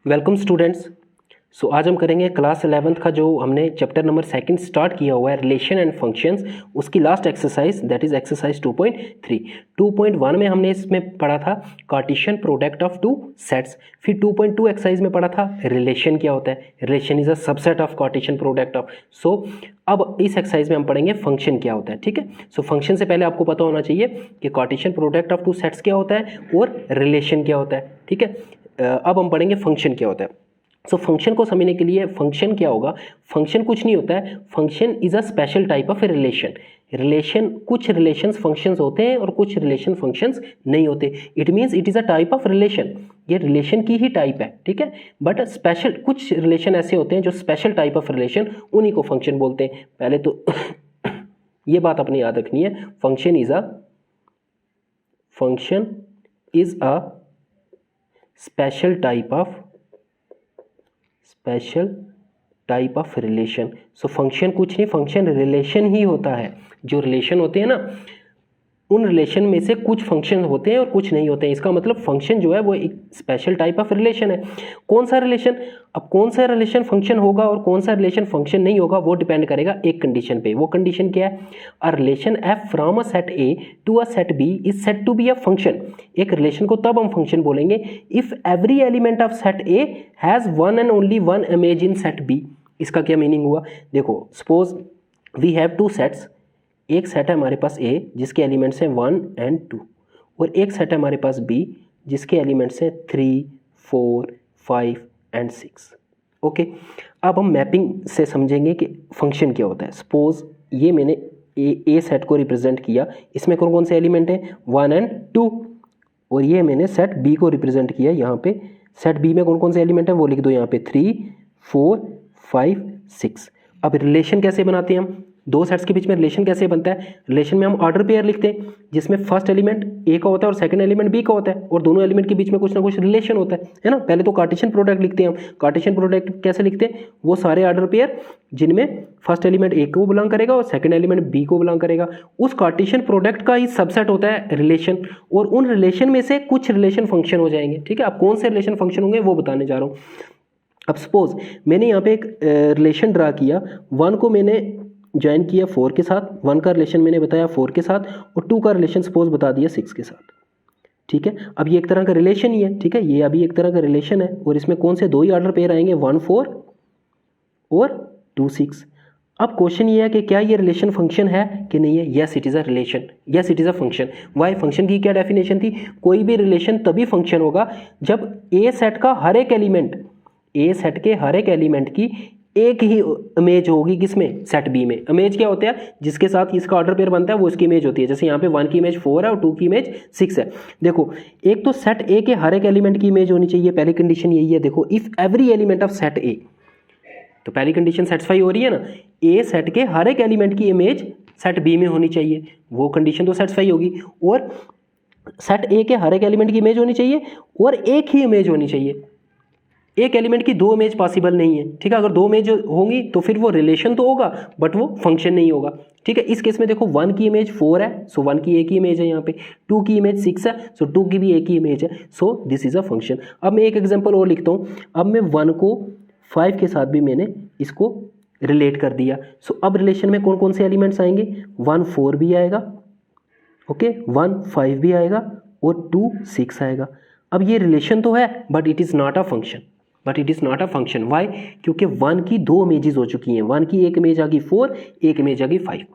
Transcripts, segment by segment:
Welcome students. सो आज हम करेंगे क्लास 11th का जो हमने चैप्टर नंबर 2 स्टार्ट किया हुआ है रिलेशन एंड फंक्शंस, उसकी last exercise that is exercise 2.3। 2.1 में हमने इसमें पढ़ा था Cartesian product of two sets. फिर 2.2 एक्सरसाइज में पढ़ा था रिलेशन क्या होता है, relation is a subset of Cartesian product of. So अब इस एक्सरसाइज में हम पढ़ेंगे फंक्शन क्या होता है। ठीक है, सो फंक्शन से पहले आपको पता होना चाहिए कि Cartesian product of two sets क्या होता है और रिलेशन क्या होता है। ठीक है, अब हम पढ़ेंगे फंक्शन क्या होता है। सो फंक्शन को समझने के लिए फंक्शन क्या होगा, फंक्शन कुछ नहीं होता है, function is a special type of relation. Relation, कुछ रिलेशंस फंक्शंस होते हैं और कुछ रिलेशन फंक्शंस नहीं होते। It means it is a type of relation, ये रिलेशन की ही टाइप है। ठीक है, बट स्पेशल कुछ रिलेशन ऐसे होते हैं जो स्पेशल टाइप ऑफ रिलेशन, उन्हीं को फंक्शन बोलते हैं। पहले तो ये बात अपनी याद रखनी है, function is a special type of relation. So function कुछ नहीं, फंक्शन रिलेशन ही होता है। जो रिलेशन होते हैं ना, उन रिलेशन में से कुछ फंक्शन होते हैं और कुछ नहीं होते हैं। इसका मतलब फंक्शन जो है वो एक स्पेशल टाइप ऑफ रिलेशन है। कौन सा रिलेशन, अब कौन सा रिलेशन फंक्शन होगा और कौन सा रिलेशन फंक्शन नहीं होगा वो डिपेंड करेगा एक कंडीशन पे। वो कंडीशन क्या है, a relation F from a set A to a set B is said to be a function. एक रिलेशन को तब हम फंक्शन बोलेंगे if every element of set A has one and only one image in set B. इसका क्या meaning हुआ, देखो suppose we have two sets, एक सेट है हमारे पास A जिसके एलिमेंट्स हैं 1 and 2 और एक सेट है हमारे पास B जिसके एलिमेंट्स हैं 3, 4, 5 and 6। ओके, अब हम मैपिंग से समझेंगे कि फंक्शन क्या होता है। सपोज ये मैंने ए सेट को रिप्रेजेंट किया, इसमें कौन कौन से एलिमेंट हैं 1 and 2, और ये मैंने सेट B को रिप्रेजेंट किया, यहाँ पे सेट B में कौन कौन से एलिमेंट हैं वो लिख दो यहाँ पे 3, 4, 5, 6। अब रिलेशन कैसे बनाते हैं हम, दो सेट्स के बीच में रिलेशन कैसे बनता है, रिलेशन में हम ऑर्डर पेयर लिखते हैं जिसमें फर्स्ट एलिमेंट ए का होता है और सेकंड एलिमेंट बी का होता है और दोनों एलिमेंट के बीच में कुछ ना कुछ रिलेशन होता है ना। पहले तो कार्टेशियन प्रोडक्ट लिखते हैं हम। कार्टेशियन प्रोडक्ट कैसे लिखते हैं, वो सारे ऑर्डर पेयर जिनमें फर्स्ट एलिमेंट ए को बिलोंग करेगा और सेकंड एलिमेंट बी को बिलोंग करेगा, उस कार्टेशियन प्रोडक्ट का ही सबसेट होता है रिलेशन, और उन रिलेशन में से कुछ रिलेशन फंक्शन हो जाएंगे। ठीक है, अब कौन से रिलेशन फंक्शन होंगे वो बताने जा रहा हूँ। अब सपोज मैंने यहाँ पे एक रिलेशन ड्रा किया, 1 को मैंने ज्वाइन किया 4 के साथ, 1 का रिलेशन मैंने बताया 4 के साथ, और 2 का रिलेशन सपोज बता दिया 6 के साथ। ठीक है, अब ये एक तरह का रिलेशन ही है। ठीक है, ये अभी एक तरह का रिलेशन है और इसमें कौन से दो ही ऑर्डर पेयर आएंगे, 1, 4 और 2, 6। अब क्वेश्चन ये है कि क्या ये रिलेशन फंक्शन है कि नहीं है। Yes it is a relation, yes it is a function. Why, function की क्या डेफिनेशन थी, कोई भी रिलेशन तभी फंक्शन होगा जब ए सेट का हर एक एलिमेंट, ए सेट के हर एक एलिमेंट की एक ही इमेज होगी, किसमें, सेट बी में। इमेज क्या होता है, जिसके साथ इसका ऑर्डर पेयर बनता है वो इसकी इमेज होती है। जैसे यहाँ पे 1 की इमेज 4 है और 2 की इमेज 6 है। देखो, एक तो सेट ए के हर एक एलिमेंट की इमेज होनी चाहिए, पहली कंडीशन यही है। देखो, if every element of set ए, तो पहली कंडीशन सेटिस्फाई हो रही है ना, ए सेट के हर एक एलिमेंट की इमेज सेट बी में होनी चाहिए, वो कंडीशन तो सेटिस्फाई होगी। और सेट ए के हर एक एलिमेंट की इमेज होनी चाहिए और एक ही इमेज होनी चाहिए। एक एलिमेंट की दो इमेज पॉसिबल नहीं है। ठीक है, अगर दो इमेज होंगी तो फिर वो रिलेशन तो होगा बट वो फंक्शन नहीं होगा। ठीक है, इस केस में देखो 1 की इमेज 4 है, सो 1 की एक ही इमेज है यहाँ पे, 2 की इमेज 6 है, सो 2 की भी एक ही इमेज है, so this is a function. अब मैं एक एग्जांपल और लिखता हूँ। अब मैं 1 को 5 के साथ भी मैंने इसको रिलेट कर दिया। सो अब रिलेशन में कौन कौन से एलिमेंट्स आएंगे, 1, 4 भी आएगा, ओके, 1, 5 भी आएगा और 2, 6 आएगा। अब ये रिलेशन तो है but it is not a function, why, क्योंकि 1 की दो इमेजेस हो चुकी हैं। 1 की एक इमेज आ गई 4, एक इमेज आ गई 5।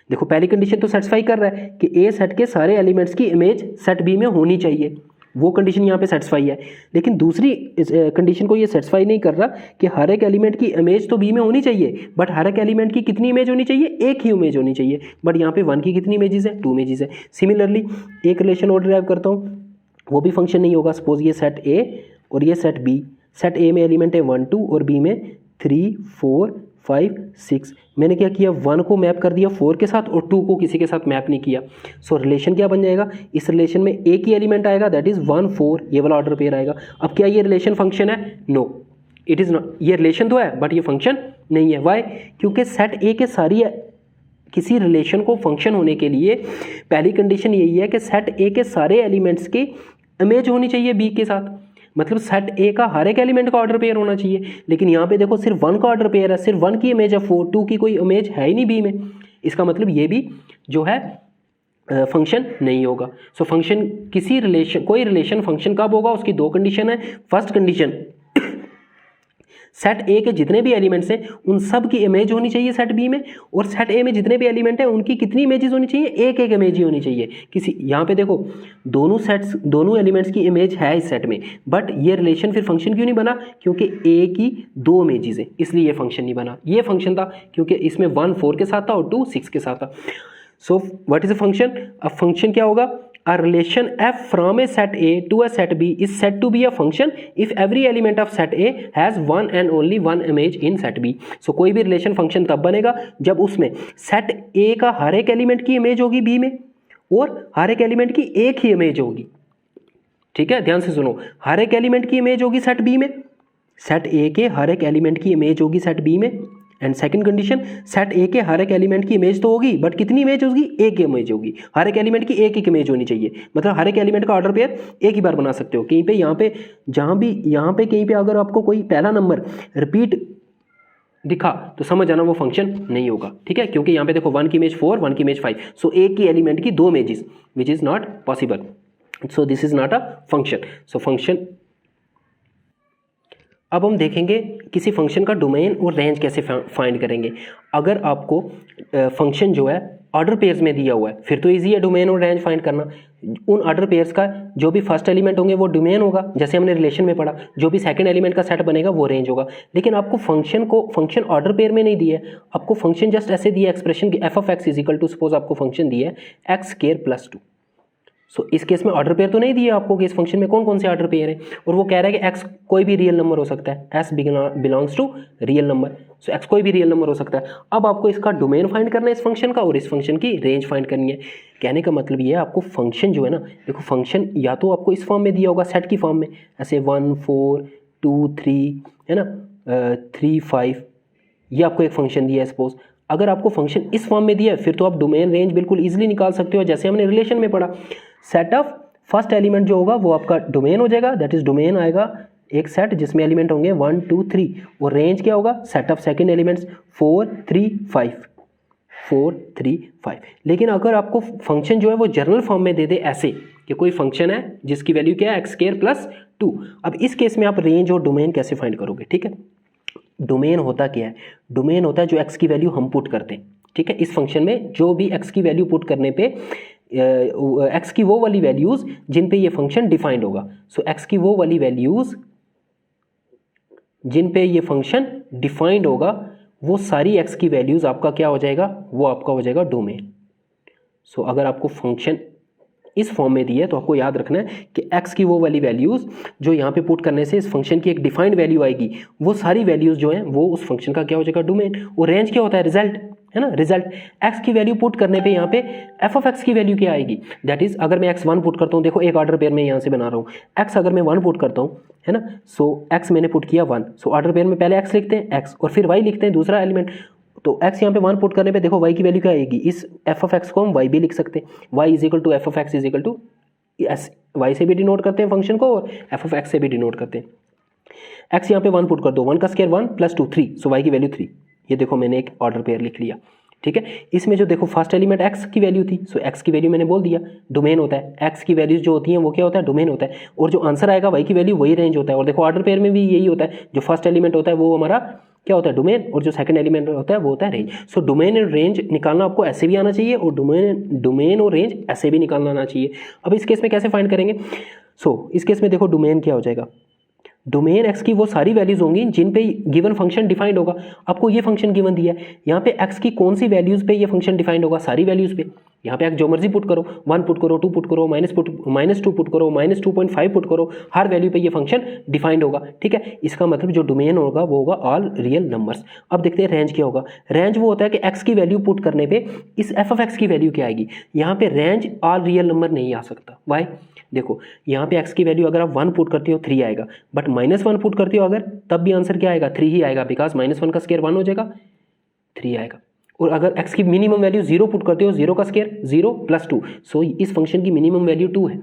देखो, पहली कंडीशन तो सेटिस्फाई कर रहा है कि ए सेट के सारे एलिमेंट्स की इमेज सेट बी में होनी चाहिए, वो कंडीशन यहाँ पे सेटिस्फाई है। लेकिन दूसरी कंडीशन को ये सेटिस्फाई नहीं कर रहा कि हर एक एलिमेंट की इमेज तो बी में होनी चाहिए, बट हर एक एलिमेंट की कितनी इमेज होनी चाहिए, एक ही इमेज होनी चाहिए। बट यहाँ पे 1 की कितनी इमेजेस है, 2 इमेजेस है। सिमिलरली एक रिलेशन और डिराइव करता हूँ, वो भी फंक्शन नहीं होगा। सपोज ये सेट ए और ये सेट बी, सेट ए में एलिमेंट है 1, 2 और बी में 3, 4, 5, 6। मैंने क्या किया, 1 को मैप कर दिया 4 के साथ और 2 को किसी के साथ मैप नहीं किया। सो रिलेशन क्या बन जाएगा, इस रिलेशन में एक ही एलिमेंट आएगा, दैट इज 1, 4, ये वाला ऑर्डर पेयर आएगा। अब क्या ये रिलेशन फंक्शन है, नो इट इज़ नॉट। ये रिलेशन तो है बट ये फंक्शन नहीं है। वाई, क्योंकि सेट ए के सारी किसी रिलेशन को फंक्शन होने के लिए पहली कंडीशन यही है कि सेट ए के सारे एलिमेंट्स की इमेज होनी चाहिए बी के साथ। मतलब सेट ए का हर एक एलिमेंट का ऑर्डर पेयर होना चाहिए, लेकिन यहाँ पे देखो सिर्फ 1 का ऑर्डर पेयर है, सिर्फ 1 की इमेज है 4, 2 की कोई इमेज है ही नहीं बी में। इसका मतलब ये भी जो है फंक्शन नहीं होगा। सो फंक्शन किसी रिलेशन, कोई रिलेशन फंक्शन कब होगा, उसकी दो कंडीशन है। फर्स्ट कंडीशन, सेट ए के जितने भी एलिमेंट्स हैं उन सब की इमेज होनी चाहिए सेट बी में, और सेट ए में जितने भी एलिमेंट हैं उनकी कितनी इमेजेस होनी चाहिए, एक एक इमेज ही होनी चाहिए। किसी यहाँ पे देखो दोनों सेट्स, दोनों एलिमेंट्स की इमेज है इस सेट में, बट ये रिलेशन फिर फंक्शन क्यों नहीं बना, क्योंकि ए की 2 इमेजेस हैं, इसलिए ये फंक्शन नहीं बना। ये फंक्शन था क्योंकि इसमें 1 4 के साथ था और 2 6 के साथ था। So what is a function? अब फंक्शन क्या होगा? A relation f from a set A to a set B is said to be a function if every element of set A has one and only one image in set B. So कोई भी relation function तब बनेगा जब उसमें set A का हर एक element की image होगी B में और हर एक एलिमेंट की एक ही इमेज होगी। ठीक है, ध्यान से सुनो, हर एक एलिमेंट की इमेज होगी सेट B में, सेट A के हर एक एलिमेंट की इमेज होगी सेट B में। एंड सेकंड कंडीशन, सेट ए के हर एक एलिमेंट की इमेज तो होगी, बट कितनी इमेज होगी, एक इमेज होगी। हर एक एलिमेंट की एक एक इमेज होनी चाहिए, मतलब हर एक एलिमेंट का ऑर्डर पेयर एक ही बार बना सकते हो। कहीं पे यहाँ पे जहाँ भी यहाँ पे कहीं पे अगर आपको कोई पहला नंबर रिपीट दिखा तो समझ आना वो फंक्शन नहीं होगा। ठीक है, क्योंकि यहाँ पे देखो 1 की इमेज 4, 1 की इमेज 5, सो एक की एलिमेंट की 2 images, which is not possible. So this is not a function. So function, अब हम देखेंगे किसी फंक्शन का डोमेन और रेंज कैसे फाइंड करेंगे। अगर आपको फंक्शन जो है ऑर्डर पेयर्स में दिया हुआ है फिर तो इजी है डोमेन और रेंज फाइंड करना। उन ऑर्डर पेयर्स का जो भी फर्स्ट एलिमेंट होंगे वो डोमेन होगा, जैसे हमने रिलेशन में पढ़ा। जो भी सेकंड एलिमेंट का सेट बनेगा वो रेंज होगा। लेकिन आपको फंक्शन ऑर्डर पेयर में नहीं दिया है, आपको फंक्शन जस्ट ऐसे दिया एक्सप्रेशन की F of X is equal to, suppose आपको फंक्शन दिया है एक्स स्क्वायर प्लस 2। सो इस केस में ऑर्डर पेयर तो नहीं दिया आपको कि इस फंक्शन में कौन कौन से ऑर्डर पेयर है, और वो कह रहा है कि एक्स कोई भी रियल नंबर हो सकता है, S belongs to real number. So X कोई भी रियल नंबर हो सकता है। अब आपको इसका डोमेन फाइंड करना है इस फंक्शन का, और इस फंक्शन की रेंज फाइंड करनी है। कहने का मतलब ये है, आपको फंक्शन जो है ना, देखो फंक्शन या तो आपको इस फॉर्म में दिया होगा सेट की फॉर्म में, ऐसे 1 4 2 3 है ना, 3 5, ये आपको एक फंक्शन दिया है सपोज। अगर आपको फंक्शन इस फॉर्म में दिया है फिर तो आप डोमेन रेंज बिल्कुल इजीली निकाल सकते हो, जैसे हमने रिलेशन में पढ़ा। सेट ऑफ फर्स्ट एलिमेंट जो होगा वो आपका डोमेन हो जाएगा, दैट इज डोमेन आएगा एक सेट जिसमें एलिमेंट होंगे 1 2 3, और रेंज क्या होगा, सेट ऑफ सेकंड एलिमेंट्स 4 3 5 4 3 5। लेकिन अगर आपको फंक्शन जो है वो जनरल फॉर्म में दे दे ऐसे कि कोई फंक्शन है जिसकी वैल्यू क्या है एक्स स्क्वायर प्लस 2, अब इस केस में आप रेंज और डोमेन कैसे फाइंड करोगे? ठीक है, डोमेन होता क्या है? डोमेन होता है जो एक्स की वैल्यू हम पुट करते हैं। ठीक है, इस फंक्शन में जो भी एक्स की वैल्यू पुट करने पे एक्स की वो वाली वैल्यूज जिन पे ये फंक्शन डिफाइंड होगा। सो एक्स की वो वाली वैल्यूज जिन पे ये फंक्शन डिफाइंड होगा, वो सारी एक्स की वैल्यूज आपका क्या हो जाएगा, वो आपका हो जाएगा डोमेन। सो अगर आपको फंक्शन इस फॉर्म में दी है तो आपको याद रखना है कि x की वो वाली वैल्यूज़ जो यहाँ पे पुट करने से इस फंक्शन की एक डिफाइंड वैल्यू आएगी, वो सारी वैल्यूज़ जो हैं वो उस फंक्शन का क्या हो जाएगा, डोमेन। और रेंज क्या होता है, रिजल्ट है ना, रिजल्ट। x की वैल्यू पुट करने पे यहाँ पे f ऑफ x की वैल्यू क्या आएगी, दैट इज अगर मैं x1 पुट करता हूँ, देखो एक ऑर्डर पेयर में यहाँ से बना रहा हूँ, x अगर मैं 1 पुट करता हूँ है ना, सो x मैंने पुट किया 1, सो ऑर्डर पेयर में पहले x लिखते हैं x और फिर y लिखते हैं दूसरा एलिमेंट। तो x यहाँ पे 1 पुट करने पे देखो y की वैल्यू क्या आएगी, इस f ऑफ x को हम y भी लिख सकते हैं, y is equal to F of X is equal to S, y से भी डिनोट करते हैं फंक्शन को और f ऑफ x से भी डिनोट करते हैं। x यहाँ पे 1 पुट कर दो, 1 का स्क्वायर 1 प्लस 2 3, सो y की वैल्यू 3। ये देखो मैंने एक ऑर्डर पेयर लिख लिया। ठीक है, इसमें जो देखो फर्स्ट एलिमेंट x की वैल्यू थी, सो x की वैल्यू मैंने बोल दिया डोमेन होता है, x की वैल्यूज जो होती हैं वो क्या होता है, डोमेन होता है, और जो आंसर आएगा y की वैल्यू वही रेंज होता है। और देखो ऑर्डर पेयर में भी यही होता है, जो फर्स्ट एलिमेंट होता है वो हमारा क्या होता है, डोमेन, और जो सेकंड एलिमेंट होता है वो होता है range. So domain and range निकालना आपको ऐसे भी आना चाहिए और डोमेन और रेंज ऐसे भी निकालना आना चाहिए। अब इस केस में कैसे फाइंड करेंगे? सो इस केस में देखो डोमेन क्या हो जाएगा, डोमेन x की वो सारी वैल्यूज होंगी जिन पे गिवन फंक्शन डिफाइंड होगा। आपको ये फंक्शन गिवन दिया है, यहाँ पे x की कौन सी वैल्यूज पे ये फंक्शन डिफाइंड होगा, सारी वैल्यूज पे। यहाँ पे x जो मर्जी पुट करो, 1 पुट करो, 2 पुट करो, -2 पुट करो, -2.5 पुट करो, हर वैल्यू पे ये फंक्शन डिफाइंड होगा। ठीक है, इसका मतलब जो डोमेन होगा वो होगा ऑल रियल नंबर्स। अब देखते हैं रेंज क्या होगा। रेंज वो होता है कि x की वैल्यू पुट करने पे इस f ऑफ x की वैल्यू क्या आएगी। यहाँ पे रेंज ऑल रियल नंबर नहीं आ सकता, वाई? देखो यहाँ पे x की वैल्यू अगर आप 1 पुट करते हो 3 आएगा, बट -1 पुट करते हो अगर, तब भी आंसर क्या आएगा, 3 ही आएगा, बिकॉज -1 का स्क्वायर 1 हो जाएगा, 3 आएगा। और अगर x की मिनिमम वैल्यू 0 पुट करते हो, 0 का स्क्वायर 0 प्लस 2, सो इस फंक्शन की मिनिमम वैल्यू 2 है।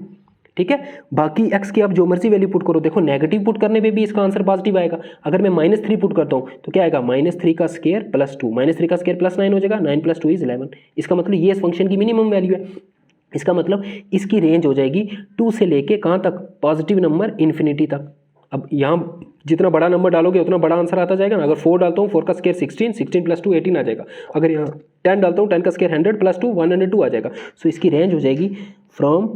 ठीक है। बाकी x की आप जो मर्जी वैल्यू पुट करो, देखो नेगेटिव पुट करने पे भी इसका आंसर पॉजिटिव आएगा। अगर मैं -3 पुट करता हूँ तो क्या आएगा, -3 का स्क्वायर प्लस 2, -3 का स्क्वायर प्लस 9 हो जाएगा, 9 + 2 = 11। इसका मतलब ये इस फंक्शन की मिनिमम वैल्यू है। इसका मतलब इसकी रेंज हो जाएगी 2 से लेके कहाँ तक, पॉजिटिव नंबर इन्फिनिटी तक। अब यहाँ जितना बड़ा नंबर डालोगे उतना बड़ा आंसर आता जाएगा ना। अगर 4 डालता हूँ, 4 का स्क्वायर 16, 16 + 2 18 आ जाएगा। अगर यहाँ 10 डालता हूँ, 10 का स्क्वायर 100 + 2 102 आ जाएगा। सो इसकी रेंज हो जाएगी फ्रॉम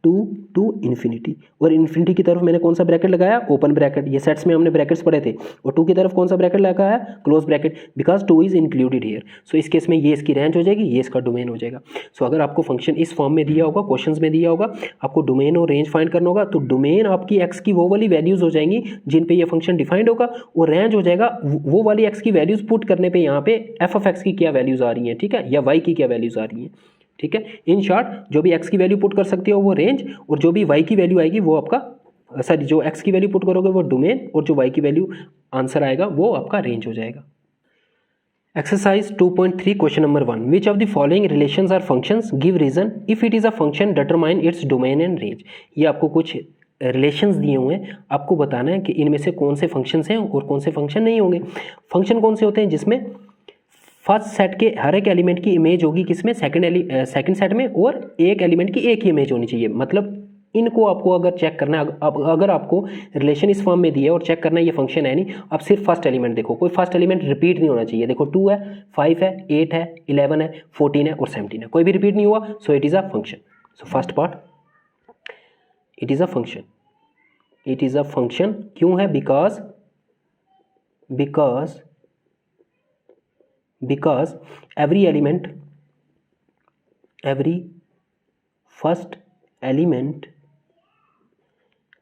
2 to इन्फिनिटी। और इन्फिनिटी की तरफ मैंने कौन सा ब्रैकेट लगाया, ओपन ब्रैकेट। ये सेट्स में हमने ब्रैकेट्स पढ़े थे। और 2 की तरफ कौन सा ब्रैकेट लगाया, close bracket, because 2 is included here. So इस केस में ये इसकी रेंज हो जाएगी, ये इसका डोमेन हो जाएगा। सो अगर आपको फंक्शन इस फॉर्म में दिया होगा, क्वेश्चंस में दिया होगा, आपको डोमेन और रेंज फाइंड करना होगा, तो डोमेन आपकी एक्स की वो वाली वैल्यूज हो जाएंगी जिन पे ये फंक्शन डिफाइंड होगा, और रेंज हो जाएगा वो वाली एक्स की वैल्यूज पुट करने पे यहाँ पे एफ ऑफ एक्स की क्या वैल्यूज आ रही हैं, ठीक है, या वाई की क्या वैल्यूज आ रही हैं। ठीक है, इन शॉर्ट जो भी x की वैल्यू पुट कर सकते हो वो रेंज, और जो भी y की वैल्यू आएगी वो आपका, सॉरी जो x की वैल्यू पुट करोगे वो डोमेन, और जो y की वैल्यू आंसर आएगा वो आपका रेंज हो जाएगा। Exercise 2.3 question number 1, which of the following relations are functions, give reason, if it is a function determine its domain and range. ये आपको कुछ रिलेशंस दिए हुए हैं, आपको बताना है कि इनमें से कौन से फंक्शंस हैं और कौन से फंक्शन नहीं होंगे। फंक्शन कौन से होते हैं, जिसमें फर्स्ट सेट के हर एक एलिमेंट की इमेज होगी किसमें, सेकंड सेट में, और एक एलिमेंट की एक ही इमेज होनी चाहिए। मतलब इनको आपको अगर चेक करना है, अगर आपको रिलेशन इस फॉर्म में दिया है और चेक करना है ये फंक्शन है नहीं, आप सिर्फ फर्स्ट एलिमेंट देखो, कोई फर्स्ट एलिमेंट रिपीट नहीं होना चाहिए। देखो 2 है, 5 है, 8 है, 11 है, 14 है और 17 है, कोई भी रिपीट नहीं हुआ, so it is a function. So first part, it is a function. It is a function क्यों है, because every first element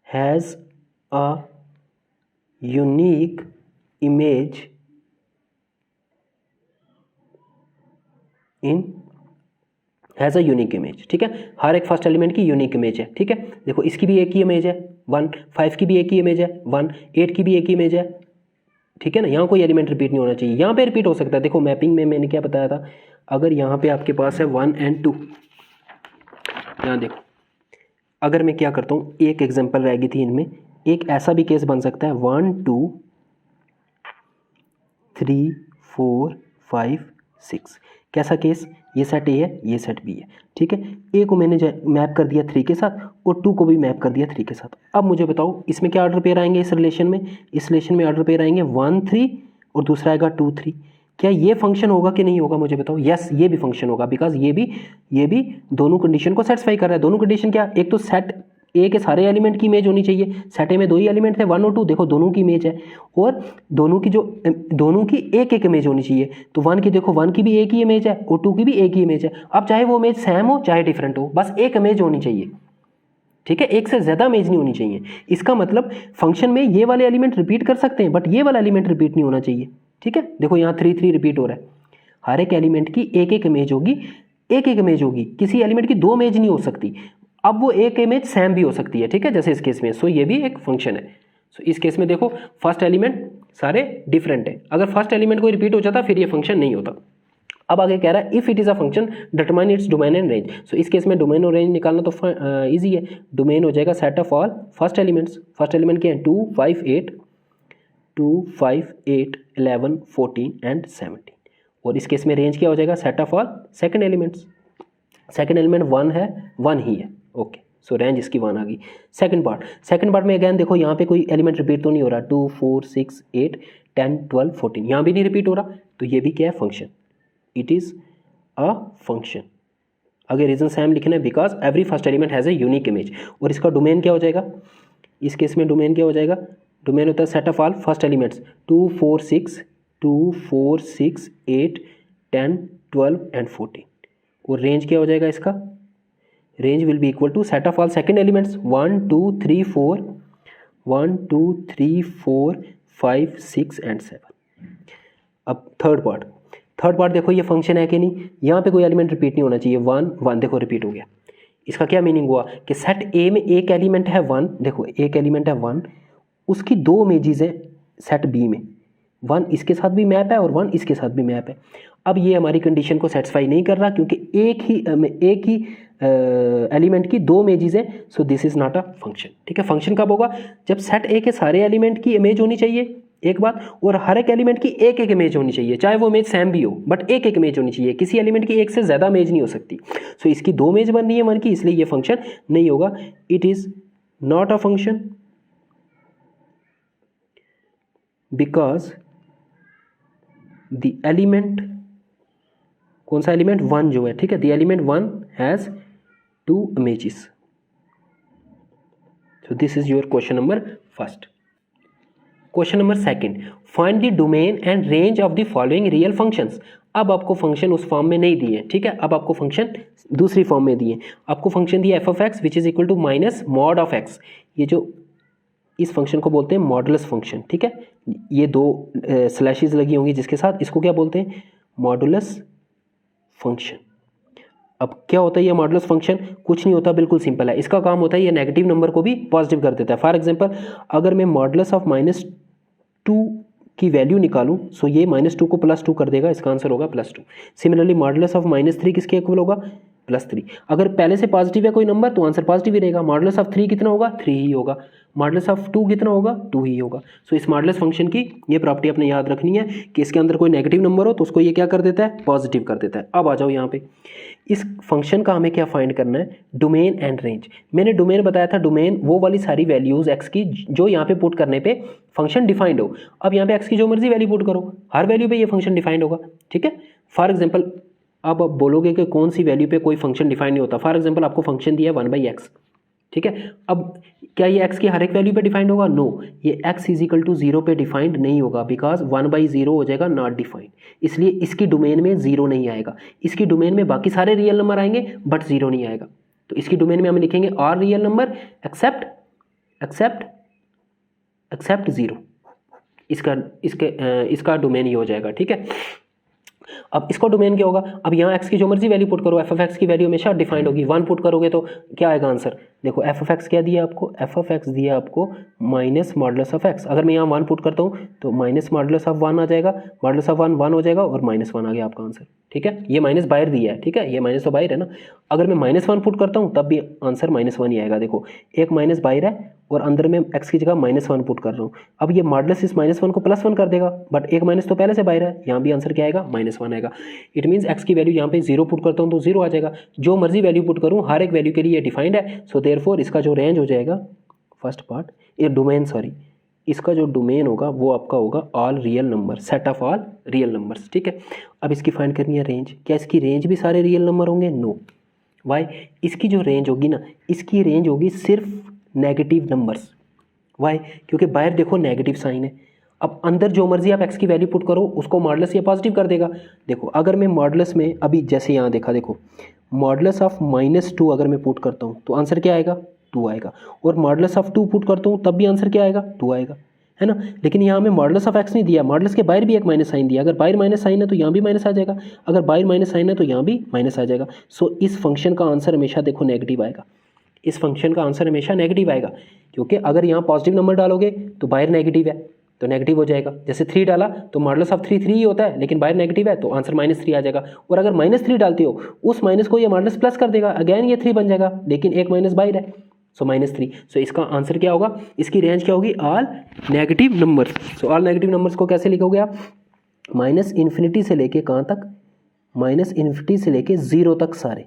has a unique image ठीक है, हर एक फर्स्ट एलिमेंट की यूनिक इमेज है। ठीक है, देखो इसकी भी एक ही इमेज है 1, 5 की भी एक ही इमेज है 1, 8 की भी एक ही इमेज है। ठीक है ना, यहाँ कोई एलिमेंट रिपीट नहीं होना चाहिए, यहाँ पे रिपीट हो सकता है। देखो मैपिंग में मैंने क्या बताया था, अगर यहाँ पे आपके पास है 1 और 2, यहाँ देखो, अगर मैं क्या करता हूँ, एक एग्जांपल रहेगी थी इनमें, एक ऐसा भी केस बन सकता है 1 2 3 4 5 6, कैसा केस, ये सेट ए है, ये सेट बी है। ठीक है, ए को मैंने मैप कर दिया 3 के साथ और 2 को भी मैप कर दिया 3 के साथ। अब मुझे बताओ इसमें क्या ऑर्डर पेयर आएंगे, इस रिलेशन में ऑर्डर पेयर आएंगे 1 3 और दूसरा आएगा 2 3। क्या ये फंक्शन होगा कि नहीं होगा, मुझे बताओ। यस, ये भी फंक्शन होगा, बिकॉज ये भी दोनों कंडीशन को सेटिस्फाई कर रहा है। दोनों कंडीशन क्या, एक तो सेट ए के सारे एलिमेंट की इमेज होनी चाहिए, सेट ए में 2 ही एलिमेंट थे 1 और 2, देखो दोनों की इमेज है, और दोनों की एक एक इमेज होनी चाहिए। तो 1 की देखो, 1 की भी एक ही इमेज है और 2 की भी एक ही इमेज है। अब चाहे वो इमेज सेम हो चाहे डिफरेंट हो, बस एक इमेज होनी चाहिए। ठीक है, एक से ज़्यादा इमेज नहीं होनी चाहिए। इसका मतलब फंक्शन में ये वाले एलिमेंट रिपीट कर सकते हैं, बट ये वाला एलिमेंट रिपीट नहीं होना चाहिए। ठीक है, देखो यहाँ 3 3 रिपीट हो रहा है, हर एक एलिमेंट की एक एक इमेज होगी, किसी एलिमेंट की 2 इमेज नहीं हो सकती। अब वो एक इमेज सेम भी हो सकती है, ठीक है, जैसे इस केस में। सो ये भी एक फंक्शन है। सो इस केस में देखो फर्स्ट एलिमेंट सारे डिफरेंट है, अगर फर्स्ट एलिमेंट कोई रिपीट हो जाता फिर ये फंक्शन नहीं होता। अब आगे कह रहा है if it is a function determine its domain and range. So इस केस में डोमेन और रेंज निकालना तो ईजी है। डोमेन हो जाएगा set of all first elements. First element क्या है, 2 5 8 11 14 एंड 17। और इस केस में रेंज क्या हो जाएगा, set of all second elements. Second element 1 है, 1 ही है, ओके। सो रेंज इसकी 1 आ गई। सेकंड पार्ट में अगेन देखो यहाँ पे कोई एलिमेंट रिपीट तो नहीं हो रहा, 2 4 6 8 10 12 14, यहाँ भी नहीं रिपीट हो रहा, तो ये भी क्या है, function. It is a function. अगर रीजन सेम लिखना है, because every first element has a unique image. और इसका डोमेन क्या हो जाएगा, इस केस में डोमेन क्या हो जाएगा, डोमेन होता है set of all first elements 2 4 6 8 10 12 and 14। और रेंज क्या हो जाएगा इसका, range will be equal to set of all second elements 1 2 3 4 5 6 and 7। अब थर्ड पार्ट देखो, ये फंक्शन है कि नहीं, यहाँ पे कोई एलिमेंट रिपीट नहीं होना चाहिए। 1 1 देखो रिपीट हो गया। इसका क्या मीनिंग हुआ कि सेट ए में एक एलिमेंट है 1, देखो एक एलिमेंट है 1, उसकी 2 इमेजेस हैं सेट बी में, 1 इसके साथ भी मैप है और 1 इसके साथ भी मैप है। अब ये हमारी कंडीशन को सेटिस्फाई नहीं कर रहा, क्योंकि एक ही एलिमेंट की 2 इमेजेस हैं, so this is not a function. ठीक है, फंक्शन कब होगा? जब सेट ए के सारे एलिमेंट की इमेज होनी चाहिए एक बात, और हर एक एलिमेंट की एक एक इमेज होनी चाहिए, चाहे वो इमेज सेम भी हो बट एक एक इमेज होनी चाहिए, किसी एलिमेंट की एक से ज़्यादा इमेज नहीं हो सकती। सो इसकी 2 इमेज बन रही है 1 की, इसलिए ये फंक्शन नहीं होगा, it is not a function because the element, कौन सा एलिमेंट? 1 जो है, ठीक है, the element 1 has 2 images। so this is your question number first। Question number second, find the domain and range of the following real functions. अब आपको function उस form में नहीं दिए, ठीक है, अब आपको फंक्शन दूसरी फॉर्म में दिए। आपको फंक्शन दिया F of X which is equal to minus mod of X. ये जो इस फंक्शन को बोलते हैं मॉडुलस फंक्शन, ठीक है, ये 2 स्लैशेस लगी होंगी जिसके साथ, इसको क्या बोलते हैं? Modulus function. अब क्या होता है ये मॉडुलस फंक्शन? कुछ नहीं होता, बिल्कुल सिंपल है। इसका काम होता है ये नेगेटिव नंबर को भी पॉजिटिव कर देता है। फॉर एग्जांपल अगर मैं मॉडुलस ऑफ -2 की वैल्यू निकालूं, सो ये -2 को +2 कर देगा, इसका आंसर होगा +2। सिमिलरली मॉडुलस ऑफ -3 किसके इक्वल होगा? +3। अगर पहले से पॉजिटिव है कोई नंबर तो आंसर पॉजिटिव ही रहेगा। मॉडुलस ऑफ 3 कितना होगा? 3 ही होगा। मॉडुलस ऑफ 2 कितना होगा? 2 ही होगा। सो इस मॉडुलस फंक्शन की ये प्रॉपर्टी आपने याद रखनी है कि इसके अंदर कोई नेगेटिव नंबर हो तो उसको ये क्या कर देता है? पॉजिटिव कर देता है। अब आ जाओ यहाँ पे, इस फंक्शन का हमें क्या फाइंड करना है? Domain and range. मैंने डोमेन बताया था, डोमेन वो वाली सारी वैल्यूज एक्स की जो यहाँ पे पुट करने पे फंक्शन डिफाइंड हो। अब यहाँ पे एक्स की जो मर्जी वैल्यू पुट करो, हर वैल्यू पे ये फंक्शन डिफाइंड होगा, ठीक है। फॉर एग्जाम्पल अब आप बोलोगे कि कौन सी वैल्यू पे कोई फंक्शन डिफाइन नहीं होता। फॉर एग्जाम्पल आपको फंक्शन दिया है 1/x, ठीक है। अब क्या ये x की हर एक वैल्यू पे डिफाइंड होगा? नो, ये x इज इक्वल टू 0 पे डिफाइंड नहीं होगा, बिकॉज 1/0 हो जाएगा नॉट डिफाइंड। इसलिए इसकी डोमेन में 0 नहीं आएगा। इसकी डोमेन में बाकी सारे रियल नंबर आएंगे बट 0 नहीं आएगा। तो इसकी डोमेन में हम लिखेंगे ऑल रियल नंबर एक्सेप्ट 0। इसका डोमेन ये हो जाएगा, ठीक है। अब इसका डोमेन क्या होगा? अब यहाँ x की जो मर्जी वैल्यू पुट करो, एफ ऑफ एक्स की वैल्यू हमेशा डिफाइंड होगी। 1 पुट करोगे तो क्या आएगा आंसर? देखो एफ ऑफ एक्स क्या दिया आपको? एफ ऑफ एक्स दिया आपको माइनस मॉडुलस ऑफ एक्स। अगर मैं यहाँ 1 पुट करता हूँ तो माइनस मॉडुलस ऑफ 1 आ जाएगा, मॉडुलस ऑफ 1 हो जाएगा और -1 आ गया आपका आंसर, ठीक है। ये माइनस बाहर दिया है, ठीक है, ये माइनस तो बाहर है ना। अगर मैं -1 पुट करता हूँ तब भी आंसर -1 ही आएगा। देखो एक माइनस बाहर है और अंदर में x की जगह -1 पुट कर रहा हूँ। अब ये मॉडुलस इस -1 को +1 कर देगा, बट एक माइनस तो पहले से बाहर है, यहाँ भी आंसर क्या आएगा? -1 आएगा। इट मीन्स x की वैल्यू यहाँ पे 0 पुट करता हूँ तो 0 आ जाएगा। जो मर्जी वैल्यू पुट करूँ हर एक वैल्यू के लिए ये डिफाइंड है। सो देयरफॉर इसका जो रेंज हो जाएगा, फर्स्ट पार्ट ये डोमेन, सॉरी, इसका जो डोमेन होगा वो आपका होगा all real number, set of all real numbers, ठीक है। अब इसकी फाइंड करनी है रेंज। क्या इसकी रेंज भी सारे रियल नंबर होंगे? नो। वाई? इसकी जो रेंज होगी ना, इसकी रेंज होगी सिर्फ नेगेटिव नंबर्स। वाई? क्योंकि बाहर देखो नेगेटिव साइन है। अब अंदर जो मर्जी आप x की वैल्यू पुट करो उसको मॉडुलस ये पॉजिटिव कर देगा। देखो अगर मैं मॉडुलस में अभी जैसे यहाँ देखा, देखो मॉडुलस ऑफ -2 अगर मैं पुट करता हूँ तो आंसर क्या आएगा? 2 आएगा। और मॉडुलस ऑफ 2 पुट करता हूँ तब भी आंसर क्या आएगा? 2 आएगा, है ना। लेकिन यहाँ में मॉडुलस ऑफ x नहीं दिया, मॉडुलस के बाहर भी एक माइनस साइन दिया। अगर बाहर माइनस साइन है तो यहाँ भी माइनस आ जाएगा, अगर बाहर माइनस साइन है तो यहाँ भी माइनस आ जाएगा। सो इस फंक्शन का आंसर हमेशा देखो नेगेटिव आएगा। इस फंक्शन का आंसर हमेशा नेगेटिव आएगा, क्योंकि अगर यहाँ पॉजिटिव नंबर डालोगे तो बाहर नेगेटिव है तो नेगेटिव हो जाएगा। जैसे 3 डाला तो मॉडुलस ऑफ 3 ही होता है, लेकिन बाहर नेगेटिव है तो आंसर -3 आ जाएगा। और अगर -3 डालते हो उस माइनस को ये मॉडुलस प्लस कर देगा, अगेन ये 3 बन जाएगा, लेकिन एक माइनस बाहर है, सो -3। सो इसका आंसर क्या होगा? इसकी रेंज क्या होगी? All negative numbers. So all negative numbers को कैसे लिखोगे आप? -∞ से लेके कहाँ तक? -∞ से लेके 0 तक सारे,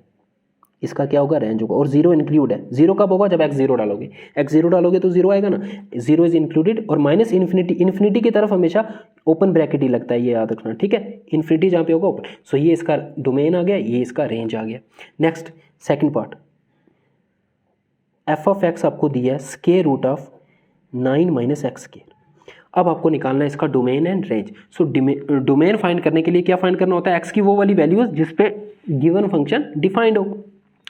इसका क्या होगा? रेंज होगा। और 0 इंक्लूड है। 0 कब होगा? जब x 0 डालोगे। x 0 डालोगे तो 0 आएगा ना, 0 इज इंक्लूडेड। और -∞ की तरफ हमेशा ओपन ब्रैकेट ही लगता है, ये याद रखना, ठीक है। इन्फिनिटी जहाँ पे होगा ओपन। सो ये इसका डोमेन आ गया, ये इसका रेंज आ गया। Next second part, F of x आपको दिया है स्क्वायर रूट ऑफ 9 - x²। अब आपको निकालना है इसका domain and range. So domain find करने के लिए क्या फाइंड करना होता है? x की वो वाली वैल्यूज जिस पे गिवन फंक्शन डिफाइंड हो।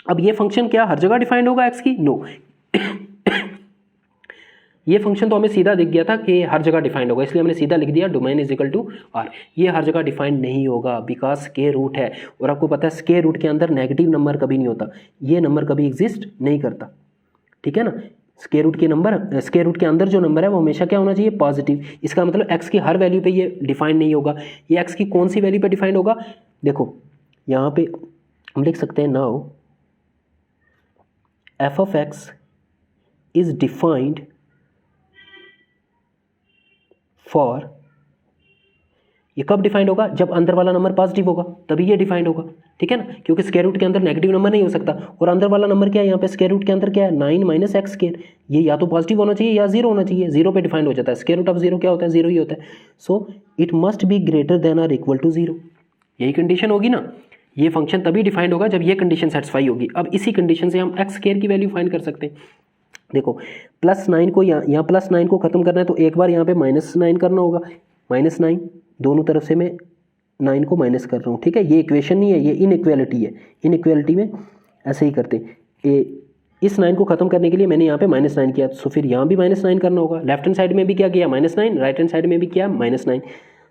अब ये फंक्शन क्या हर जगह डिफाइंड होगा x की? नो। ये फंक्शन तो हमें सीधा दिख गया था कि हर जगह डिफाइंड होगा, इसलिए हमने सीधा लिख दिया domain is equal to r। ये हर जगह डिफाइंड नहीं होगा बिकॉज स्क्वायर रूट है, और आपको पता है स्क्वायर रूट के अंदर नेगेटिव नंबर कभी नहीं होता, ये नंबर कभी एग्जिस्ट नहीं करता, ठीक है ना। स्क्वायर रूट के अंदर जो नंबर है वो हमेशा क्या होना चाहिए? पॉजिटिव। इसका मतलब x की हर वैल्यू पे ये डिफाइंड नहीं होगा। ये x की कौन सी वैल्यू पे डिफाइंड होगा? देखो यहाँ पे हम लिख सकते हैं now F of X is defined for, ये कब डिफाइंड होगा, जब अंदर वाला नंबर पॉजिटिव होगा तभी ये डिफाइंड होगा, ठीक है ना, क्योंकि स्क्वायर रूट के अंदर नेगेटिव नंबर नहीं हो सकता। और अंदर वाला नंबर क्या है यहाँ पे, स्क्वायर रूट के अंदर क्या है, 9 माइनस एक्स स्क्वायर, ये या तो पॉजिटिव होना चाहिए या जीरो होना चाहिए, जीरो पे डिफाइंड हो जाता है। स्क्वायर रूट ऑफ जीरो क्या होता है, जीरो ही होता है। So it must be greater than और इक्वल टू जीरो, यही कंडीशन होगी ना। ये फंक्शन तभी डिफाइंड होगा जब ये कंडीशन सेटिस्फाई होगी। अब इसी कंडीशन से हम एक्स स्क्वायर की वैल्यू फाइंड कर सकते हैं। देखो +9 को यहाँ +9 को खत्म करना है तो एक बार यहाँ पे -9 करना होगा, -9 दोनों तरफ से मैं 9 को माइनस कर रहा हूँ, ठीक है। ये इक्वेशन नहीं है, ये इनइक्वालिटी है। इनइक्वालिटी में ऐसे ही करते इस 9 को खत्म करने के लिए मैंने यहाँ पे -9 किया, तो फिर यहाँ भी -9 करना होगा। लेफ्ट हैंड साइड में भी क्या किया, -9, राइट हैंड साइड में भी किया -9।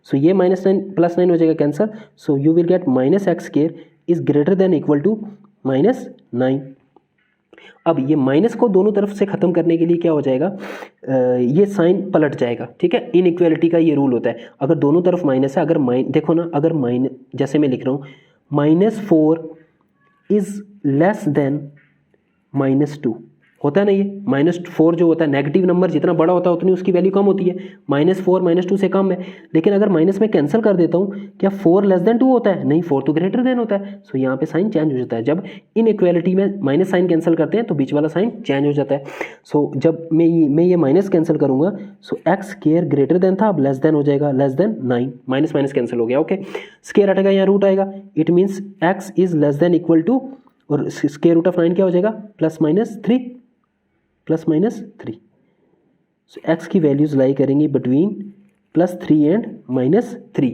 सो ये -9 +9 हो जाएगा cancel. So you will get -x square is greater than equal to -9। अब ये माइनस को दोनों तरफ से ख़त्म करने के लिए क्या हो जाएगा, ये साइन पलट जाएगा, ठीक है। इनइक्वालिटी का ये रूल होता है, अगर दोनों तरफ माइनस है, अगर देखो ना, अगर जैसे मैं लिख रहा हूँ -4 इज़ लेस देन -2, होता है ना, ये -4 जो होता है, नेगेटिव नंबर जितना बड़ा होता है उतनी उसकी वैल्यू कम होती है। -4 -2 से कम है, लेकिन अगर माइनस में कैंसिल कर देता हूँ, क्या 4 लेस देन 2 होता है, नहीं 4 तो ग्रेटर देन होता है। सो यहाँ पे साइन चेंज हो जाता है, जब इनइक्वालिटी में माइनस साइन कैंसिल करते हैं तो बीच वाला साइन चेंज हो जाता है। सो जब मैं ये माइनस कैंसिल करूँगा, so X square greater than था, अब लेस देन हो जाएगा, less than 9, minus minus cancel हो गया, ओके। स्क्वायर हटेगा, यहाँ रूट आएगा, it means X is less than equal to, और स्क्वायर रूट ऑफ 9 क्या हो जाएगा, +-3 +-3। सो एक्स की वैल्यूज लाई करेंगी बिटवीन +3 एंड -3।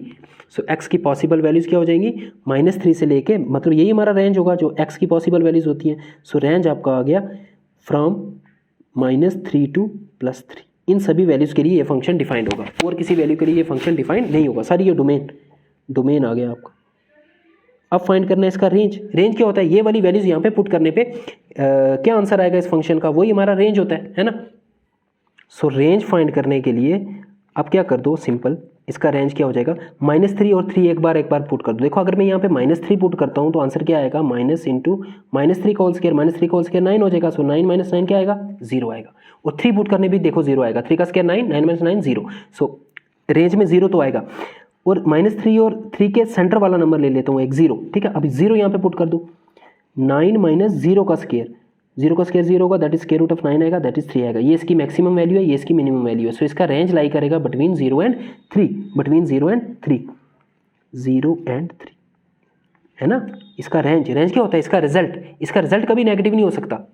सो एक्स की पॉसिबल वैल्यूज क्या हो जाएंगी, -3 से लेके, मतलब यही हमारा रेंज होगा जो एक्स की पॉसिबल वैल्यूज होती हैं। सो रेंज आपका आ गया फ्रॉम -3 टू +3। इन सभी वैल्यूज के लिए ये फंक्शन डिफाइंड होगा, और किसी वैल्यू के लिए ये फंक्शन डिफाइंड नहीं होगा। सर ये डोमेन आ गया आपका। अब फाइंड करना है इसका रेंज। रेंज क्या होता है, ये वाली वैल्यूज यहाँ पे पुट करने पे क्या आंसर आएगा इस फंक्शन का, वही हमारा रेंज होता है ना। सो रेंज फाइंड करने के लिए अब क्या कर दो, सिंपल, इसका रेंज क्या हो जाएगा, -3 और 3 एक बार पुट कर दो। देखो अगर मैं यहाँ पे -3 पुट करता हूँ तो आंसर क्या आएगा, -3 का होल स्क्वायर 9 हो जाएगा। सो 9 - 9 क्या आएगा, 0 आएगा। और 3 पुट करने भी देखो 0 आएगा, 3 का स्क्वायर 9, 9 - 9 0। सो रेंज में 0 तो आएगा। और -3 और 3 के सेंटर वाला नंबर ले लेता हूँ, एक 0, ठीक है। अभी 0 यहाँ पे पुट कर दो, 9 - 0 का स्क्वायर, 0 का स्क्वायर 0 होगा, that is square root of 9 आएगा, दैट इज 3 आएगा। ये इसकी मैक्सिमम वैल्यू है, ये इसकी मिनिमम वैल्यू है। सो इसका रेंज लाई करेगा between 0 and 3, between 0 and 3, 0 and 3, है ना। इसका रेंज क्या होता है, इसका रिजल्ट कभी नेगेटिव नहीं हो सकता।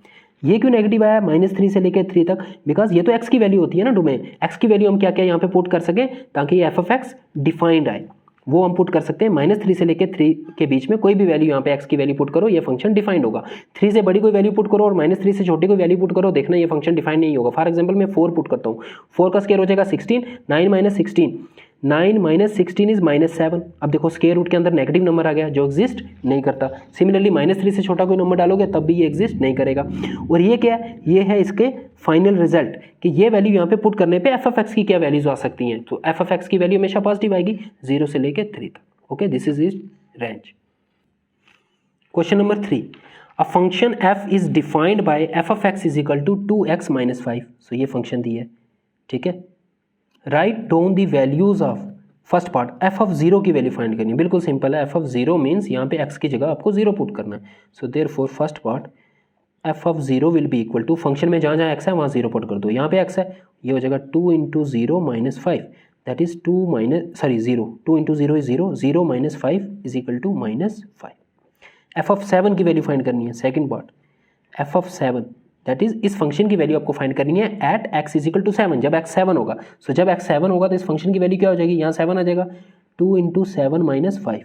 ये क्यों नेगेटिव आया -3 से लेकर 3 तक, बिकॉज ये तो एक्स की वैल्यू होती है ना डोमेन। एक्स की वैल्यू हम क्या क्या यहाँ पे पुट कर सकें ताकि ये एफ ऑफ एक्स डिफाइंड आए, वो हम पुट कर सकते हैं। -3 से लेकर 3 के बीच में कोई भी वैल्यू यहाँ पे एक्स की वैल्यू पुट करो, ये फंक्शन डिफाइंड होगा। 3 से बड़ी कोई वैल्यू पुट करो और -3 से छोटी कोई वैल्यू पुट करो, देखना ये फंक्शन डिफाइंड नहीं होगा। फॉर एग्जाम्पल मैं 4 पुट करता हूँ, 4 का स्क्वायर हो जाएगा 16, 9 - 16, 9 - 16 इज -7। अब देखो स्क्वायर रूट के अंदर नेगेटिव नंबर आ गया जो एग्जिस्ट नहीं करता। सिमिलरली -3 से छोटा कोई नंबर डालोगे तब भी ये एग्जिस्ट नहीं करेगा। और ये क्या है, ये है इसके फाइनल रिजल्ट कि ये वैल्यू यहाँ पे पुट करने पे एफ ऑफ एक्स की क्या वैल्यूज आ सकती हैं। तो एफ ऑफ एक्स की वैल्यू हमेशा पॉजिटिव आएगी 0 से लेकर 3 तक, okay. This is is range. Question number 3, a function f is defined by f of x is equal to 2x - 5। So ये फंक्शन दी है, ठीक है। Right down the values of, first part f of 0 की value find करनी है, बिल्कुल simple है। f ऑफ 0 मीन्स यहाँ पे x की जगह आपको 0 पुट करना है। So therefore first part f of 0 will be equal to, function में जहाँ जहाँ x है वहाँ 0 पुट कर दो। यहाँ पे x है, ये हो जाएगा 2 × 0 - 5, that is 0, 2 × 0 is 0, 0 - 5 is equal to -5। f of 7 की वैल्यू फाइंड करनी है, second part, f of 7 that is इस फंक्शन की वैल्यू आपको फाइंड करनी है at x is equal to 7, जब x 7 होगा। सो जब x 7 होगा तो इस फंक्शन की वैल्यू क्या हो जाएगी, यहाँ 7 आ जाएगा, 2 × 7 - 5,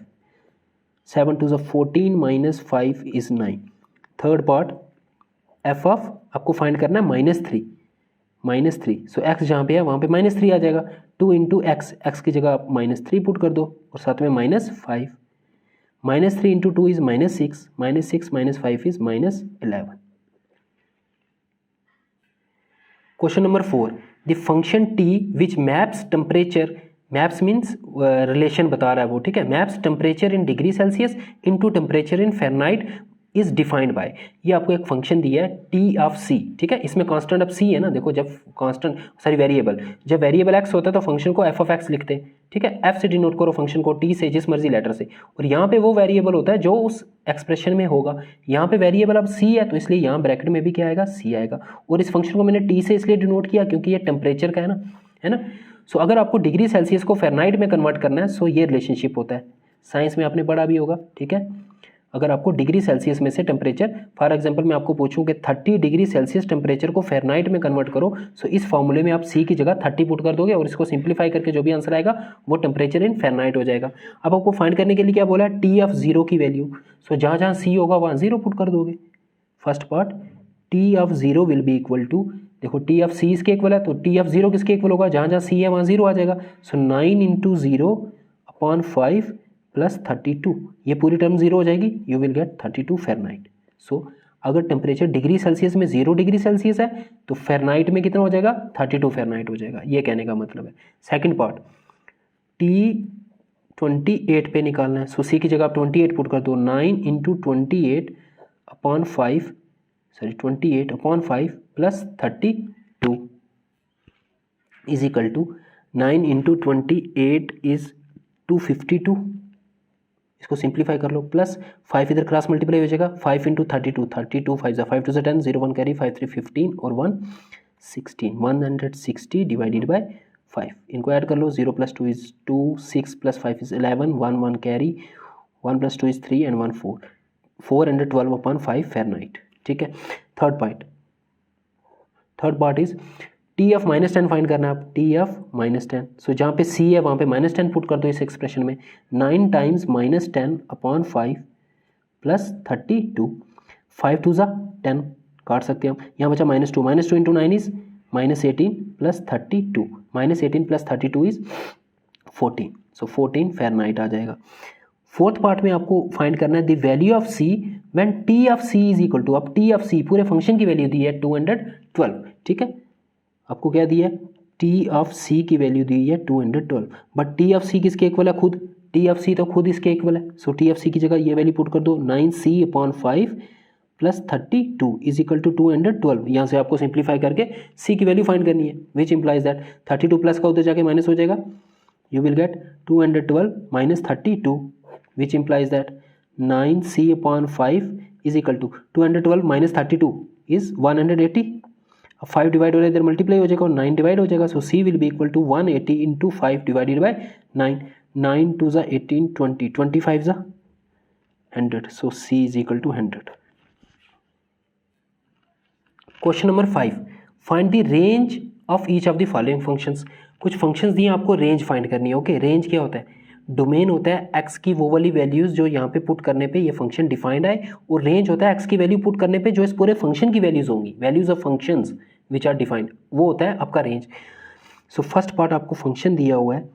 7 2 14 - 5 is 9। Third part f of आपको फाइंड करना है -3। सो x जहाँ पे है वहाँ पे -3 आ जाएगा, 2 × x की जगह आप -3 पुट कर दो और साथ में -5, -3 × 2 is -6, -6 - 5 is -11। Question number 4, the function t which maps temperature, maps means relation बता रहा है वो, ठीक है। Maps temperature in degree Celsius into temperature in Fahrenheit is defined bye, ये आपको एक फंक्शन दिया है टी ऑफ सी, ठीक है। इसमें कांस्टेंट ऑफ सी है ना, देखो जब कांस्टेंट सॉरी वेरिएबल, जब वेरिएबल एक्स होता है तो फंक्शन को एफ ऑफ एक्स लिखते हैं, ठीक है। एफ से डिनोट करो फंक्शन को, टी से जिस मर्जी लेटर से, और यहाँ पे वो वेरिएबल होता है जो उस एक्सप्रेशन में होगा। यहाँ पे वेरिएबल अब सी है तो इसलिए यहाँ ब्रैकेट में भी क्या आएगा, सी आएगा। और इस फंक्शन को मैंने टी से इसलिए डिनोट किया क्योंकि ये टेम्परेचर का है ना। सो अगर आपको डिग्री सेल्सियस को फ़ारेनहाइट में कन्वर्ट करना है, सो ये रिलेशनशिप होता है, साइंस में आपने पढ़ा भी होगा, ठीक है। अगर आपको डिग्री सेल्सियस में से टेम्परेचर, फॉर एग्जांपल मैं आपको पूछूं कि 30 डिग्री सेल्सियस टेम्परेचर को फ़ारेनहाइट में कन्वर्ट करो, सो इस फॉर्मूले में आप सी की जगह 30 पुट कर दोगे और इसको सिंप्लीफाई करके जो भी आंसर आएगा वो टेम्परेचर इन फ़ारेनहाइट हो जाएगा। अब आपको फाइंड करने के लिए क्या बोला है, टी ऑफ जीरो की वैल्यू। सो जहाँ जहाँ सी होगा वहाँ जीरो पुट कर दोगे। First part, T of zero will be equal to, देखो टी ऑफ सी इसके इक्वल है तो टी ऑफ जीरो किसके इक्वल होगा, जहाँ जहाँ सी है वहाँ जीरो आ जाएगा। So 9 into zero upon 5 plus 32, ये पूरी टर्म जीरो हो जाएगी, यू विल गेट 32 फ़ारेनहाइट। सो अगर टेम्परेचर डिग्री सेल्सियस में 0 डिग्री सेल्सियस है तो फ़ारेनहाइट में कितना हो जाएगा, 32 फ़ारेनहाइट हो जाएगा, ये कहने का मतलब है। सेकंड पार्ट, टी 28 पे निकालना है, सो सी की जगह आप 28 पुट कर दो। 9 into 28 upon 5 sorry 28 upon 5 plus 32 is equal to 9 into 28 is 252, इसको सिंप्लीफाई कर लो, प्लस 5 इधर क्रॉस मल्टीप्लाई हो जाएगा, 5 इंटू 32, 32 5 जा 5 2 से 10, 0 1 कैरी, 5 3 15 और 1 16, 160 डिवाइडेड बाय 5, इनको ऐड कर लो, 0 plus 2 is 2, 6 plus 5 is 11, 1 1 carry, 1 plus 2 is 3 and 1 4, 412 upon 5 Fahrenheit, ठीक है। Third part is T of -10 find करना है आप, टी ऑफ -10। सो जहाँ पे सी है वहाँ पे -10 पुट कर दो इस एक्सप्रेशन में, 9 टाइम्स -10 अपॉन 5 प्लस 32, 5 2 ज़ा 10 काट सकते हैं हम, यहाँ बचा -2 into 9 is -18 plus 32, -18 plus 32 is 14, so 14 Fahrenheit आ जाएगा। फोर्थ पार्ट में आपको फाइंड करना है the value of C when T of C is equal to, अब टी ऑफ सी पूरे फंक्शन की वैल्यू दी है 212, ठीक है। आपको क्या दिया है, टी ऑफ सी की वैल्यू दी है 212, बट टी ऑफ सी किसके इक्वल है, खुद टी ऑफ सी तो खुद इसके इक्वल है। सो टी ऑफ सी की जगह ये वैल्यू पुट कर दो, 9c upon 5 plus 32 is equal to 212। यहाँ से आपको सिंप्लीफाई करके सी की वैल्यू फाइंड करनी है, विच इंप्लाइज दैट 32 प्लस का उधर जाके माइनस हो जाएगा, you will get 212 minus 32, which implies that 9c upon 5 is equal to 212 minus 32 is 180। अब 5 डिवाइड हो रहा है इधर मल्टीप्लाई हो जाएगा और 9 डिवाइड हो जाएगा, so c will be equal to 180 into 5 divided by 9, 9 2 ज़ा 18, 20, 25 ज़ा 100, so c is equal to 100। Question number 5, find the range of each of the following functions. कुछ फंक्शंस दिए आपको, रेंज फाइंड करनी है, ओके। रेंज क्या होता है, डोमेन होता है x की वो वाली वैल्यूज़ जो यहाँ पे पुट करने पे ये फंक्शन डिफाइंड है, और रेंज होता है x की वैल्यू पुट करने पे जो इस पूरे फंक्शन की वैल्यूज़ होंगी, values of functions which are defined, वो होता है आपका रेंज। सो फर्स्ट पार्ट आपको फंक्शन दिया हुआ है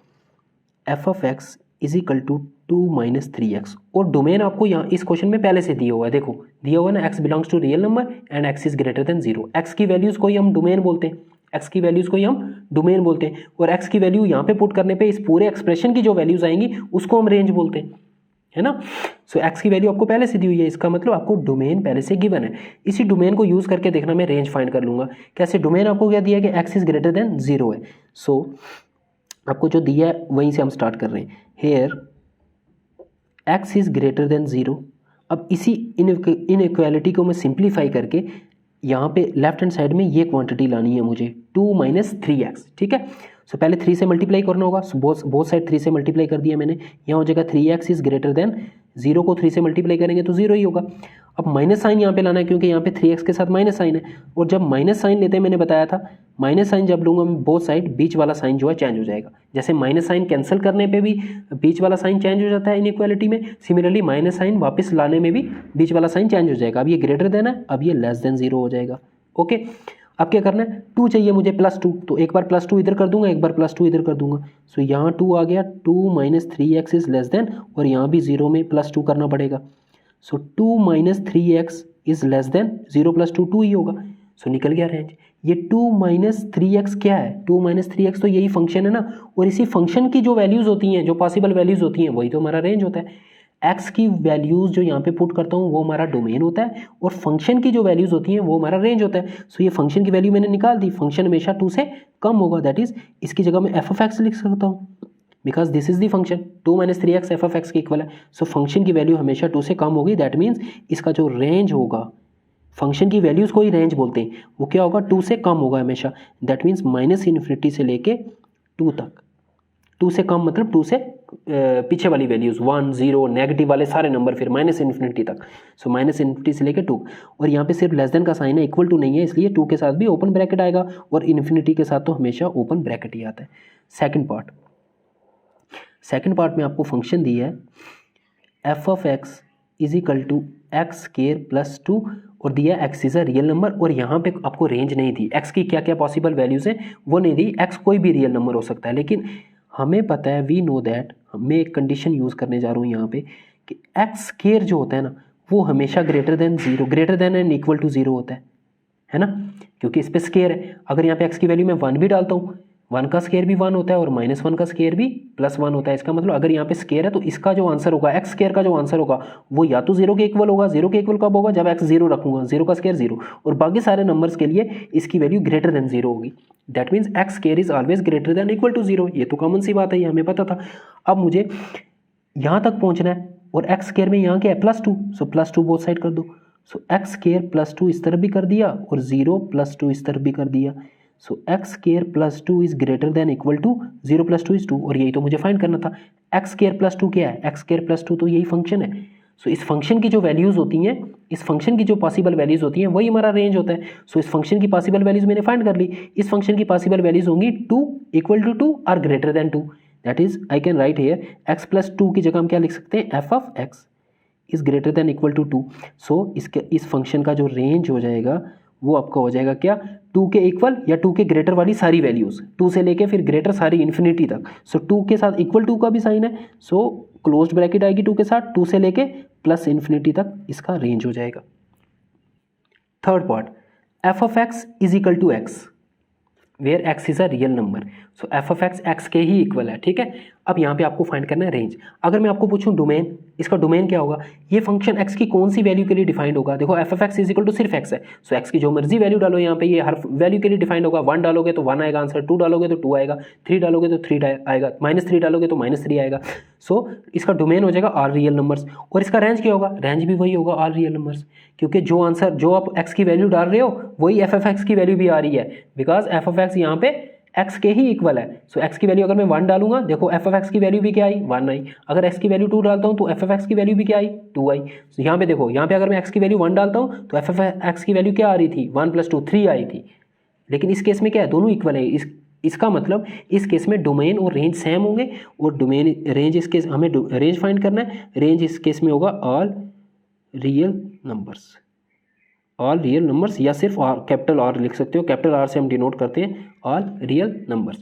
F of X is equal to 2 minus 3x, और डोमेन आपको यहाँ इस क्वेश्चन में पहले से दिया हुआ है, देखो दिया हुआ है ना, x belongs to real number and x is greater than 0। x की वैल्यूज़ को ही हम डोमेन बोलते हैं, x की वैल्यूज़ को ही हम डोमेन बोलते हैं, और x की वैल्यू यहाँ पे पुट करने पे इस पूरे एक्सप्रेशन की जो वैल्यूज़ आएंगी उसको हम रेंज बोलते हैं, है ना। सो x की वैल्यू आपको पहले से दी हुई है, इसका मतलब आपको डोमेन पहले से गिवन है। इसी डोमेन को यूज़ करके देखना मैं रेंज फाइंड कर लूँगा। कैसे, डोमेन आपको क्या दिया है कि x इज ग्रेटर देन 0 है, सो आपको जो दिया है वहीं से हम स्टार्ट कर रहे हैं, here x is greater than 0। अब इसी इनइक्वालिटी को मैं सिंप्लीफाई करके यहाँ पे लेफ्ट हैंड साइड में ये क्वांटिटी लानी है मुझे, 2 माइनस 3x, ठीक है। सो पहले 3 से मल्टीप्लाई करना होगा, बोथ साइड 3 से मल्टीप्लाई कर दिया मैंने, यहाँ हो जाएगा 3x इज ग्रेटर देन 0 को 3 से मल्टीप्लाई करेंगे तो 0 ही होगा। अब माइनस साइन यहाँ पे लाना है क्योंकि यहाँ पे 3x के साथ माइनस साइन है, और जब माइनस साइन लेते हैं मैंने बताया था, माइनस साइन जब लूँगा मैं बोथ साइड बीच वाला साइन जो है चेंज हो जाएगा। जैसे माइनस साइन कैंसिल करने पे भी बीच वाला साइन चेंज हो जाता है इनइक्वालिटी में, सिमिलरली माइनस साइन वापस लाने में भी बीच वाला साइन चेंज हो जाएगा। अब ये ग्रेटर देन है, अब ये लेस देन 0 हो जाएगा, ओके। अब क्या करना है, 2 चाहिए मुझे +2, तो एक बार +2 इधर कर दूंगा, एक बार +2 इधर कर दूंगा। सो यहाँ 2 आ गया, 2 minus 3x is less then, और यहाँ भी 0 में +2 करना पड़ेगा। सो 2 minus 3x is less then 0 + 2 2 ही होगा। सो निकल गया रेंज। ये 2 माइनस 3x क्या है, 2 माइनस 3x तो यही फंक्शन है ना, और इसी फंक्शन की जो वैल्यूज़ होती हैं, जो पॉसिबल वैल्यूज़ होती हैं, वही तो हमारा रेंज होता है। एक्स की वैल्यूज़ जो यहाँ पे पुट करता हूँ वो हमारा डोमेन होता है और फंक्शन की जो वैल्यूज़ होती हैं वो हमारा रेंज होता है। सो ये फंक्शन की वैल्यू मैंने निकाल दी, फंक्शन हमेशा 2 से कम होगा, दैट इज़ इसकी जगह मैं एफ ऑफ एक्स लिख सकता हूँ because this is the function 2 - 3x F of x के इक्वल है। सो फंक्शन की वैल्यू हमेशा 2 से कम होगी, दैट मीन्स इसका जो रेंज होगा, फंक्शन की वैल्यूज़ को ही रेंज बोलते हैं, वो क्या होगा 2 से कम होगा हमेशा, दैट मीन्स -∞ से लेके 2 तक। 2 से कम मतलब 2 से पीछे वाली वैल्यूज़ 1 0 नेगेटिव वाले सारे नंबर, फिर -∞ तक। सो -∞ से लेके 2, और यहाँ पे सिर्फ लेस देन का साइन है, इक्वल टू नहीं है, इसलिए 2 के साथ भी ओपन ब्रैकेट आएगा और इन्फिनिटी के साथ तो हमेशा ओपन ब्रैकेट ही आता है। सेकंड पार्ट में आपको फंक्शन दी है F of X is equal to X square plus 2 और दिया X is a real number, और यहाँ पे आपको रेंज नहीं दी, एक्स की क्या क्या पॉसिबल वैल्यूज़ हैं वो नहीं दी, एक्स कोई भी रियल नंबर हो सकता है, लेकिन हमें पता है, वी नो दैट, मैं एक कंडीशन यूज़ करने जा रहा हूँ यहाँ पे कि एक्स स्क्वायर जो होता है ना वो हमेशा greater than and equal to 0 होता है ना, क्योंकि इस पर स्क्वायर है। अगर यहाँ पे एक्स की वैल्यू मैं 1 भी डालता हूँ, 1 का स्क्वायर भी 1 होता है और -1 का स्क्वायर भी +1 होता है। इसका मतलब अगर यहाँ पे स्क्वायर है तो इसका जो आंसर होगा, एक्स स्क्वायर का जो आंसर होगा वो या तो 0 के इक्वल होगा। 0 के इक्वल कब होगा, जब एक्स 0 रखूंगा, 0 का स्क्वायर 0, और बाकी सारे नंबर्स के लिए इसकी वैल्यू ग्रेटर देन 0 होगी, that means X square is always greater than equal to 0। ये तो कॉमन सी बात है, ये हमें पता था। अब मुझे यहाँ तक पहुँचना है और एक्स स्क्वायर में यहाँ क्या है +2, सो +2 बोथ साइड कर दो। सो एक्स स्क्वायर +2 इस तरफ भी कर दिया और 0 +2 इस तरफ भी कर दिया। So X square +2 is greater than equal to 0 + 2 is 2, और यही तो मुझे फाइंड करना था। एक्स स्क्वायर +2 क्या है, एक्स स्क्वायर +2 तो यही फंक्शन है। सो इस फंक्शन की जो वैल्यूज़ होती हैं, इस फंक्शन की जो पॉसिबल वैल्यूज़ होती हैं वही हमारा रेंज होता है। सो इस फंक्शन की पॉसिबल वैल्यूज़ मैंने फाइंड कर ली, इस फंक्शन की पॉसिबल वैल्यूज़ होंगी 2 = 2 और greater than 2, that is I can write here x + 2 की जगह हम क्या लिख सकते हैं, F of X is greater than equal to 2। So इसके इस फंक्शन का जो रेंज हो जाएगा वो आपका हो जाएगा क्या, 2 के इक्वल या 2 के ग्रेटर वाली सारी वैल्यूज़, 2 से लेके फिर ग्रेटर सारी इन्फिनिटी तक। सो 2 के साथ इक्वल 2 का भी साइन है, सो क्लोज्ड ब्रैकेट आएगी 2 के साथ, 2 से लेके +∞ तक इसका रेंज हो जाएगा। Third part, F of X is equal to X where X is a real number. So F of X X के ही इक्वल है, ठीक है। अब यहाँ पे आपको फाइंड करना है रेंज। अगर मैं आपको पूछूं डोमेन, इसका डोमेन क्या होगा, ये फंक्शन एक्स की कौन सी वैल्यू के लिए डिफाइंड होगा। देखो F of X is equal to सिर्फ एक्स है, सो एक्स की जो मर्जी वैल्यू डालो यहाँ पे, ये हर वैल्यू के लिए डिफाइंड होगा। 1 डालोगे तो 1 आएगा आंसर, 2 डालोगे तो 2 आएगा, 3 डालोगे तो 3 आएगा, -3 डालोगे तो -3 आएगा। सो इसका डोमेन हो जाएगा ऑल रियल नंबर्स, और इसका रेंज क्या होगा, रेंज भी वही होगा ऑल रियल नंबर्स, क्योंकि जो आंसर जो आप एक्स की वैल्यू डाल रहे हो वही एफ ऑफ एक्स की वैल्यू भी आ रही है, बिकॉज एफ ऑफ एक्स यहाँ पे एक्स के ही इक्वल है। सो एक्स की वैल्यू अगर मैं 1 डालूंगा, देखो एफ ऑफ एक्स की वैल्यू भी क्या आई, 1 आई। अगर एक्स की वैल्यू 2 डालता हूँ तो एफ ऑफ एक्स की वैल्यू भी क्या आई, 2 आई। तो यहाँ पे देखो, यहाँ पे अगर मैं एक्स की वैल्यू 1 डालता हूँ तो एफ ऑफ एक्स की वैल्यू क्या आ रही थी, 1 + 2 3 आई थी। लेकिन इस केस में क्या है, दोनों इक्वल है। इसका मतलब इस केस में डोमेन और रेंज सेम होंगे, और डोमेन रेंज इस केस हमें रेंज फाइंड करना है, रेंज इस केस में होगा all real numbers, all real numbers, या सिर्फ कैपिटल आर लिख सकते हो, कैपिटल आर से हम डिनोट करते हैं ऑल रियल नंबर्स।